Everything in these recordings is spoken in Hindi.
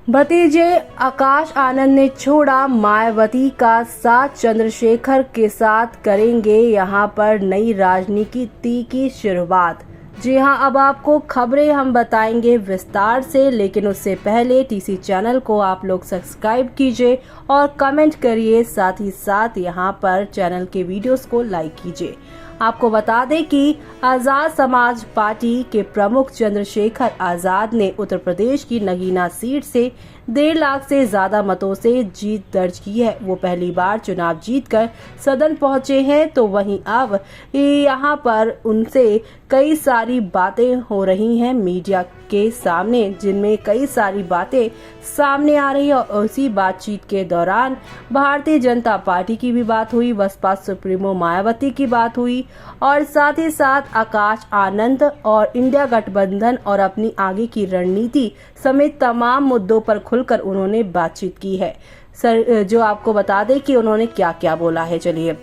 भतीजे आकाश आनंद ने छोड़ा मायावती का साथ, चंद्रशेखर के साथ करेंगे यहां पर नई राजनीति की शुरुआत। जी हां, अब आपको खबरें हम बताएंगे विस्तार से, लेकिन उससे पहले टीसी चैनल को आप लोग सब्सक्राइब कीजिए और कमेंट करिए, साथ ही साथ यहां पर चैनल के वीडियोस को लाइक कीजिए। आपको बता दें कि आज़ाद समाज पार्टी के प्रमुख चंद्रशेखर आज़ाद ने उत्तर प्रदेश की नगीना सीट से 1.5 लाख से ज्यादा मतों से जीत दर्ज की है। वो पहली बार चुनाव जीतकर सदन पहुंचे हैं, तो वहीं अब यहां पर उनसे कई सारी बातें हो रही हैं मीडिया के सामने, जिनमें कई सारी बातें सामने आ रही है। और उसी बातचीत के दौरान भारतीय जनता पार्टी की भी बात हुई, बसपा सुप्रीमो मायावती की बात हुई और साथ ही साथ आकाश आनंद और इंडिया गठबंधन और अपनी आगे की रणनीति समेत तमाम मुद्दों पर खुलकर उन्होंने बातचीत की है। सर, जो आपको बता दें कि उन्होंने क्या क्या बोला है। चलिए,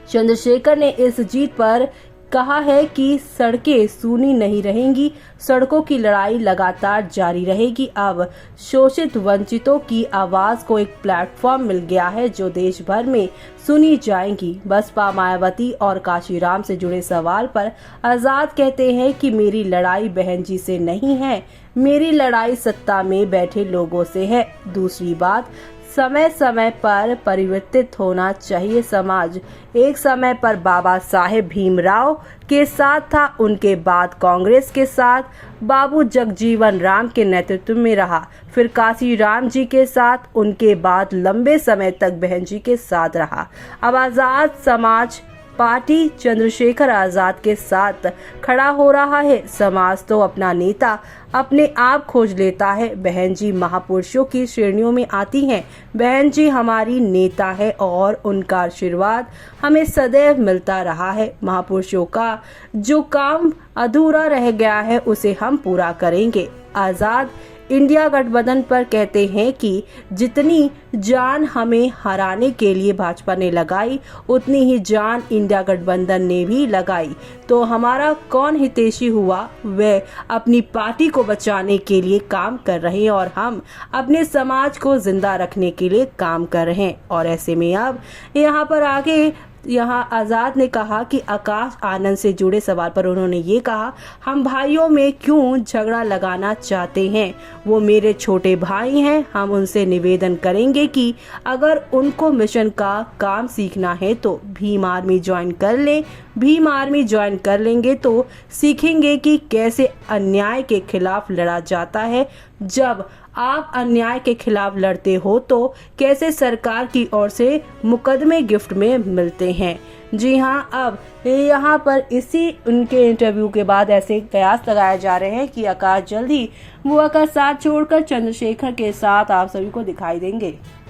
चंद्रशेखर ने इस जीत पर कहा है कि सड़कें सूनी नहीं रहेंगी, सड़कों की लड़ाई लगातार जारी रहेगी। अब शोषित वंचितों की आवाज को एक प्लेटफॉर्म मिल गया है जो देश भर में सुनी जाएंगी। बसपा मायावती और काशीराम से जुड़े सवाल पर आजाद कहते हैं कि मेरी लड़ाई बहन जी से नहीं है, मेरी लड़ाई सत्ता में बैठे लोगों से है। दूसरी बात, समय समय पर परिवर्तित होना चाहिए समाज। एक समय पर बाबा साहेब भीमराव के साथ था, उनके बाद कांग्रेस के साथ बाबू जगजीवन राम के नेतृत्व में रहा, फिर काशीराम जी के साथ, उनके बाद लंबे समय तक बहन जी के साथ रहा। अब आजाद समाज पार्टी चंद्रशेखर आजाद के साथ खड़ा हो रहा है। समाज तो अपना नेता अपने आप खोज लेता है। बहन जी महापुरुषों की श्रेणियों में आती हैं। बहन जी हमारी नेता है और उनका आशीर्वाद हमें सदैव मिलता रहा है। महापुरुषों का जो काम अधूरा रह गया है उसे हम पूरा करेंगे। आजाद इंडिया गठबंधन पर कहते हैं कि जितनी जान हमें हराने के लिए भाजपा ने लगाई, उतनी ही जान इंडिया गठबंधन ने भी लगाई। तो हमारा कौन हितैषी हुआ? वे अपनी पार्टी को बचाने के लिए काम कर रहे हैं और हम अपने समाज को जिंदा रखने के लिए काम कर रहे हैं। और ऐसे में अब यहाँ पर आगे आजाद ने कहा कि आकाश आनंद से जुड़े सवाल पर उन्होंने ये कहा, हम भाइयों में क्यों झगड़ा लगाना चाहते हैं? वो मेरे छोटे भाई हैं। हम उनसे निवेदन करेंगे कि अगर उनको मिशन का काम सीखना है तो भीम आर्मी ज्वाइन कर लें। भीम आर्मी ज्वाइन कर लेंगे तो सीखेंगे कि कैसे अन्याय के खिलाफ लड़ा जाता है। जब आप अन्याय के खिलाफ लड़ते हो तो कैसे सरकार की ओर से मुकदमे गिफ्ट में मिलते हैं। जी हाँ, अब यहाँ पर इसी उनके इंटरव्यू के बाद ऐसे कयास लगाए जा रहे हैं कि आकाश जल्द ही बुआ का साथ छोड़कर चंद्रशेखर के साथ आप सभी को दिखाई देंगे।